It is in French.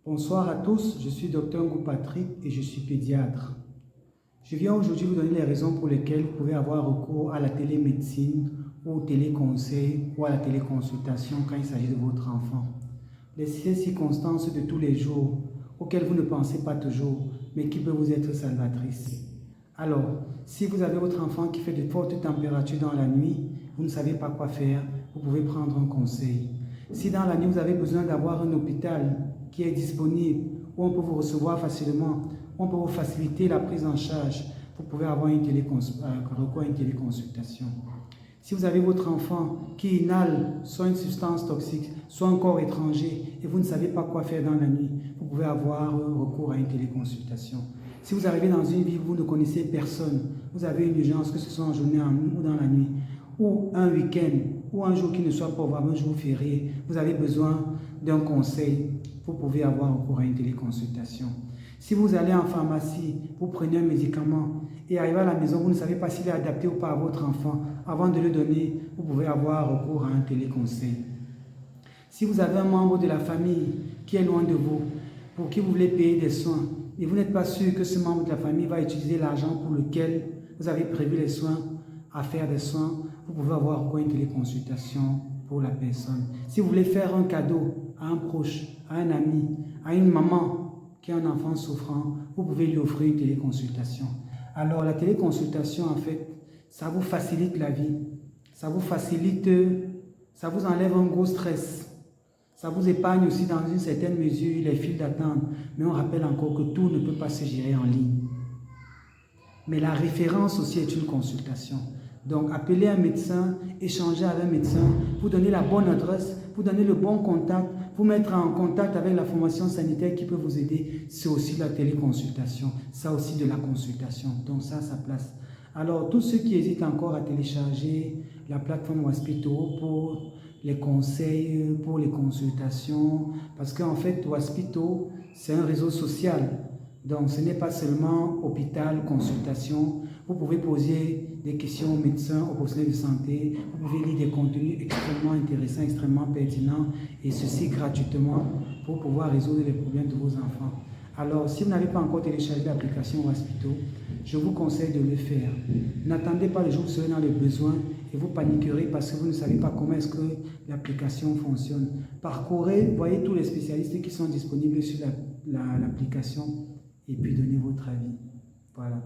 Bonsoir à tous, je suis Dr Ngou Patrick et je suis pédiatre. Je viens aujourd'hui vous donner les raisons pour lesquelles vous pouvez avoir recours à la télémédecine ou au téléconseil ou à la téléconsultation quand il s'agit de votre enfant. Ces circonstances de tous les jours auxquelles vous ne pensez pas toujours, mais qui peuvent vous être salvatrices. Alors, si vous avez votre enfant qui fait de fortes températures dans la nuit, vous ne savez pas quoi faire, vous pouvez prendre un conseil. Si dans la nuit vous avez besoin d'avoir un hôpital qui est disponible, où on peut vous recevoir facilement, où on peut vous faciliter la prise en charge, vous pouvez avoir recours à une téléconsultation. Si vous avez votre enfant qui inhale soit une substance toxique, soit un corps étranger et vous ne savez pas quoi faire dans la nuit, vous pouvez avoir recours à une téléconsultation. Si vous arrivez dans une ville où vous ne connaissez personne, vous avez une urgence, que ce soit en journée ou dans la nuit, ou un week-end, ou un jour qui ne soit pas un jour férié, vous avez besoin d'un conseil, vous pouvez avoir recours à une téléconsultation. Si vous allez en pharmacie, vous prenez un médicament et arrivé à la maison, vous ne savez pas s'il est adapté ou pas à votre enfant, avant de le donner, vous pouvez avoir recours à un téléconseil. Si vous avez un membre de la famille qui est loin de vous, pour qui vous voulez payer des soins, et vous n'êtes pas sûr que ce membre de la famille va utiliser l'argent pour lequel vous avez prévu les soins, à faire des soins, vous pouvez avoir recours à une téléconsultation pour la personne. Si vous voulez faire un cadeau à un proche, à un ami, à une maman qui a un enfant souffrant, vous pouvez lui offrir une téléconsultation. Alors la téléconsultation, en fait, ça vous facilite la vie, ça vous enlève un gros stress, ça vous épargne aussi dans une certaine mesure les files d'attente, mais on rappelle encore que tout ne peut pas se gérer en ligne. Mais la référence aussi est une consultation. Donc, appelez un médecin, échanger avec un médecin, vous donner la bonne adresse, vous donner le bon contact, vous mettre en contact avec la formation sanitaire qui peut vous aider. C'est aussi de la téléconsultation, ça aussi de la consultation. Donc, ça a sa place. Alors, tous ceux qui hésitent encore à télécharger la plateforme Waspito pour les conseils, pour les consultations, parce qu'en fait, Waspito, c'est un réseau social. Donc, ce n'est pas seulement hôpital, consultation. Vous pouvez poser des questions aux médecins, aux professionnels de santé. Vous pouvez lire des contenus extrêmement intéressants, extrêmement pertinents, et ceci gratuitement pour pouvoir résoudre les problèmes de vos enfants. Alors, si vous n'avez pas encore téléchargé l'application Waspito, je vous conseille de le faire. N'attendez pas le jour où vous serez dans le besoin et vous paniquerez parce que vous ne savez pas comment est-ce que l'application fonctionne. Parcourez, voyez tous les spécialistes qui sont disponibles sur l'application et puis donnez votre avis. Voilà.